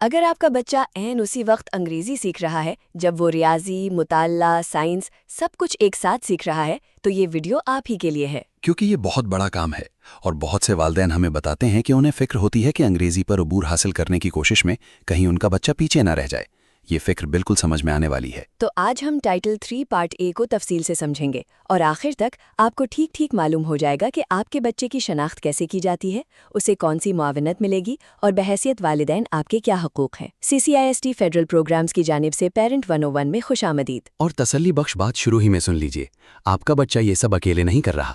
اگر آپ کا بچہ عین اسی وقت انگریزی سیکھ رہا ہے جب وہ ریاضی، مطالعہ، سائنس سب کچھ ایک ساتھ سیکھ رہا ہے تو یہ ویڈیو آپ ہی کے لیے ہے، کیونکہ یہ بہت بڑا کام ہے اور بہت سے والدین ہمیں بتاتے ہیں کہ انہیں فکر ہوتی ہے کہ انگریزی پر عبور حاصل کرنے کی کوشش میں کہیں ان کا بچہ پیچھے نہ رہ جائے۔ یہ فکر بالکل سمجھ میں آنے والی ہے۔ تو آج ہم ٹائٹل 3 پارٹ اے کو تفصیل سے سمجھیں گے اور آخر تک آپ کو ٹھیک معلوم ہو جائے گا کہ آپ کے بچے کی شناخت کیسے کی جاتی ہے، اسے کون سی معاونت ملے گی اور بحیثیت والدین آپ کے کیا حقوق ہیں۔ CCIST فیڈرل پروگرامز کی جانب سے پیرنٹ 101 میں خوش آمدید۔ اور تسلی بخش بات شروع ہی میں سن لیجئے، آپ کا بچہ یہ سب اکیلے نہیں کر رہا۔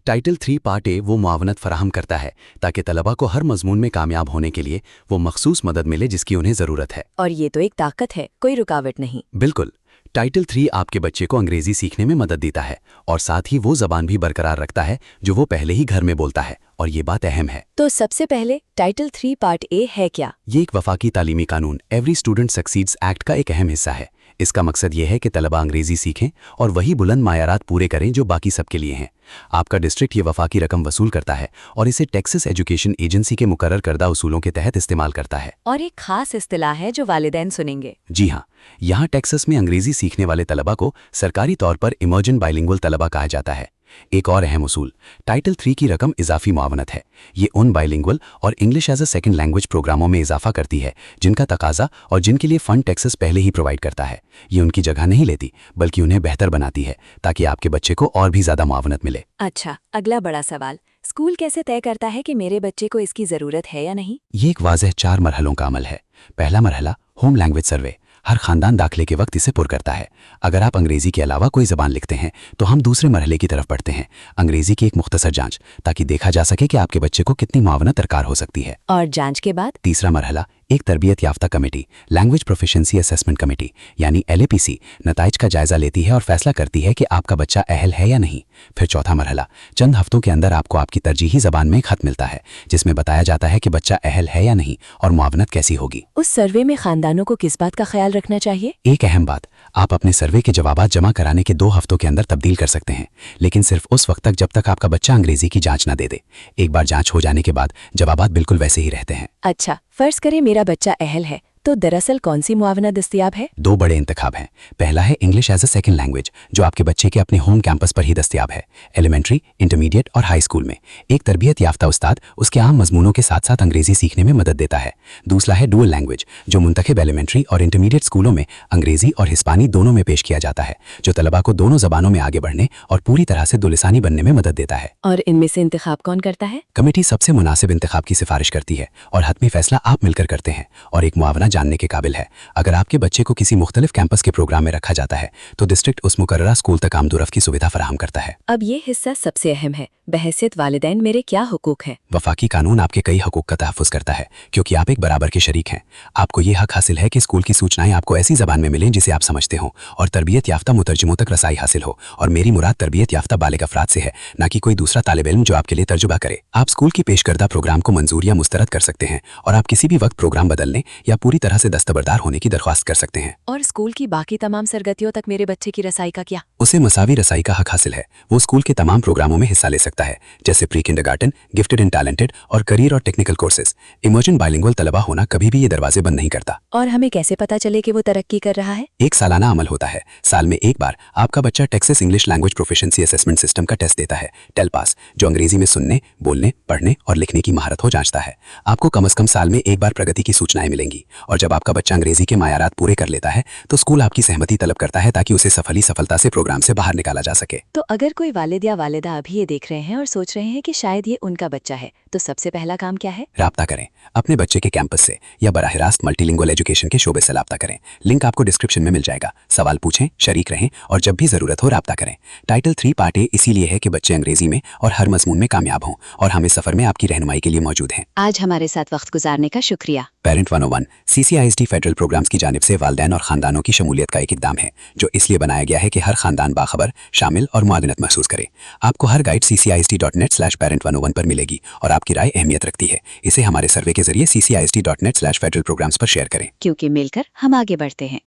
ٹائٹل 3 پارٹ اے وہ معاونت فراہم کرتا ہے تاکہ طلباء کو ہر مضمون میں کامیاب ہونے کے لیے وہ مخصوص مدد ملے جس کی انہیں ضرورت ہے۔ اور یہ تو ایک طاقت ہے، کوئی رکاوٹ نہیں۔ بالکل، ٹائٹل 3 آپ کے بچے کو انگریزی سیکھنے میں مدد دیتا ہے اور ساتھ ہی وہ زبان بھی برقرار رکھتا ہے جو وہ پہلے ہی گھر میں بولتا ہے، اور یہ بات اہم ہے۔ تو سب سے پہلے ٹائٹل 3 پارٹ اے ہے کیا؟ یہ ایک وفاقی تعلیمی قانون ایوری اسٹوڈنٹ سکسیڈز ایکٹ کا ایک اہم حصہ ہے۔ اس کا مقصد یہ ہے کہ طلباء انگریزی سیکھیں اور وہی بلند معیارات پورے کریں جو باقی سب کے لیے ہیں۔ آپ کا ڈسٹرکٹ یہ وفاقی رقم وصول کرتا ہے اور اسے ٹیکسس ایجوکیشن ایجنسی کے مقرر کردہ اصولوں کے تحت استعمال کرتا ہے۔ اور ایک خاص اصطلاح ہے جو والدین سنیں گے۔ جی ہاں، یہاں ٹیکسس میں انگریزی سیکھنے والے طلباء کو سرکاری طور پر ایمرجنٹ بائلنگول طلباء کہا جاتا ہے۔ ایک اور اہم اصول، ٹائٹل 3 کی رقم اضافی معاونت ہے۔ یہ ان بائلنگول اور English as a second language پروگراموں میں اضافہ کرتی ہے جن کا تقاضا اور جن کے لیے فنڈ ٹیکسس پہلے ہی پرووائڈ کرتا ہے۔ یہ ان کی جگہ نہیں لیتی بلکہ انہیں بہتر بناتی ہے تاکہ آپ کے بچے کو اور بھی زیادہ معاونت ملے۔ اچھا، اگلا بڑا سوال، اسکول کیسے طے کرتا ہے کہ میرے بچے کو اس کی ضرورت ہے یا نہیں؟ یہ ایک واضح 4 مرحلوں کا عمل ہے۔ پہلا مرحلہ، ہوم لینگویج سروے۔ ہر خاندان داخلے کے وقت اسے پر کرتا ہے۔ اگر آپ انگریزی کے علاوہ کوئی زبان لکھتے ہیں تو ہم دوسرے مرحلے کی طرف بڑھتے ہیں، انگریزی کی ایک مختصر جانچ، تاکہ دیکھا جا سکے کہ آپ کے بچے کو کتنی معاونت درکار ہو سکتی ہے۔ اور جانچ کے بعد تیسرا مرحلہ، ایک تربیت یافتہ committee, language proficiency assessment committee یعنی LAPC، نتائج کا جائزہ لیتی ہے اور فیصلہ کرتی ہے کہ آپ کا بچہ اہل ہے یا نہیں۔ پھر چوتھا مرحلہ، چند ہفتوں کے اندر آپ کو آپ کی ترجیحی زبان میں خط ملتا ہے جس میں بتایا جاتا ہے کہ بچہ اہل ہے یا نہیں اور معاونت کیسی ہوگی۔ اس سروے میں خاندانوں کو کس بات کا خیال رکھنا چاہیے؟ ایک اہم بات، آپ اپنے سروے کے جوابات جمع کرانے کے 2 ہفتوں کے اندر تبدیل کر سکتے ہیں، لیکن صرف اس وقت تک جب تک آپ کا بچہ انگریزی کی جانچ نہ دے دے۔ ایک بار جانچ ہو جانے کے بعد جوابات بالکل ویسے ہی رہتے ہیں۔ اچھا، فرض کریں میرا بچہ اہل ہے تو دراصل کون سی معاونت دستیاب ہے؟ 2 بڑے انتخاب ہیں۔ پہلا ہے English as a second language, جو آپ کے بچے کے اپنے ہوم کیمپس پر ہی دستیاب ہے، ایلیمنٹری، انٹرمیڈیٹ اور ہائی اسکول میں۔ ایک تربیت یافتہ استاد اس کے عام مضمونوں کے ساتھ ساتھ انگریزی سیکھنے میں مدد دیتا ہے۔ دوسرا ہے ڈوئل لینگویج، جو منتخب ایلیمنٹری اور انٹرمیڈیٹ اسکولوں میں انگریزی اور ہسپانی دونوں میں پیش کیا جاتا ہے، جو طلباء کو دونوں زبانوں میں آگے بڑھنے اور پوری طرح سے دو لسانی بننے میں مدد دیتا ہے۔ اور ان میں سے انتخاب کون کرتا ہے؟ کمیٹی سب سے مناسب انتخاب کی سفارش کرتی ہے اور حتمی فیصلہ آپ مل کر کرتے ہیں۔ اور ایک معاونہ جاننے کے قابل ہے، اگر آپ کے بچے کو کسی مختلف کیمپس کے پروگرام میں رکھا جاتا ہے تو ڈسٹرکٹ اس مقررہ اسکول تک آمد و رفت کی سویدھا فراہم کرتا ہے۔ اب یہ حصہ سب سے اہم ہے، بحیثیت والدین میرے کیا حقوق ہیں؟ وفاقی قانون آپ کے کئی حقوق کا تحفظ کرتا ہے کیونکہ آپ ایک برابر کے شریک ہیں۔ آپ کو یہ حق حاصل ہے کہ اسکول کی سوچنائیں آپ کو ایسی زبان میں ملیں جسے آپ سمجھتے ہوں اور تربیت یافتہ مترجموں تک رسائی حاصل ہو، اور میری مراد تربیت یافتہ بالغ افراد سے ہے، نہ کہ کوئی دوسرا طالب علم جو آپ کے لیے ترجمہ کرے۔ آپ اسکول کی پیش کردہ پروگرام کو منظور یا مسترد کر سکتے ہیں اور آپ کسی بھی وقت پروگرام بدلنے یا پوری طرح سے دستبردار ہونے کی درخواست کر سکتے ہیں۔ اور اسکول کی باقی تمام سرگرمیوں تک میرے بچے کی رسائی کا کیا؟ اسے مساوی رسائی کا حق حاصل ہے۔ وہ اسکول کے تمام پروگراموں میں حصہ لے سکتا ہے، جیسے پری کنڈرگارٹن، گفٹڈ اینڈ ٹیلنٹڈ اور کریئر اور ٹیکنیکل کورسز۔ ایمرجنٹ بائلنگول طلباء ہونا کبھی بھی یہ دروازے بند نہیں کرتا۔ اور ہمیں کیسے پتا چلے کہ وہ ترقی کر رہا ہے؟ ایک سالانہ عمل ہوتا ہے، سال میں ایک بار آپ کا بچہ Texas English language proficiency assessment system کا ٹیسٹ دیتا ہے، ٹیل پاس، جو انگریزی میں سننے، بولنے، پڑھنے اور لکھنے کی مہارت کو جانچتا ہے۔ آپ کو کم از کم سال میں ایک بار پرگتی کی سوچنائیں ملیں گی، اور جب آپ کا بچہ انگریزی کے معیارات پورے کر لیتا ہے تو اسکول آپ کی سہمتی طلب کرتا ہے تاکہ اسے سفلتا سے پروگرام سے باہر نکالا جا سکے۔ تو اگر کوئی والد یا والدہ ابھی یہ دیکھ رہے ہیں اور سوچ رہے ہیں کہ شاید یہ ان کا بچہ ہے تو سب سے پہلا کام کیا ہے؟ رابطہ کریں، اپنے بچے کے کیمپس سے یا براہ راست ملٹی لنگول ایجوکیشن کے شعبے سے رابطہ کریں۔ لنک آپ کو ڈسکرپشن میں مل جائے گا۔ سوال پوچھیں، شریک رہیں اور جب بھی ضرورت ہو رابطہ کریں۔ ٹائٹل 3 پارٹ اے اسی لیے ہے کہ بچے انگریزی میں اور ہر مضمون میں کامیاب ہوں، اور ہم اس سفر میں آپ کی رہنمائی کے لیے موجود ہیں۔ آج ہمارے ساتھ وقت گزارنے کا شکریہ۔ پیرنٹ 101 CCIST فیڈرل پروگرامز کی جانب سے والدین اور خاندانوں کی شمولیت کا ایک اقدام ہے جو اس لیے بنایا گیا ہے کہ ہر خاندان باخبر، شامل اور معاونت محسوس کرے۔ آپ کو ہر گائیڈ CCIST.net/parent101 پر ملے گی اور آپ کی رائے اہمیت رکھتی ہے۔ اسے ہمارے سروے کے ذریعے CCIST.net/federal programs پر شیئر کریں، کیونکہ مل کر ہم آگے بڑھتے ہیں۔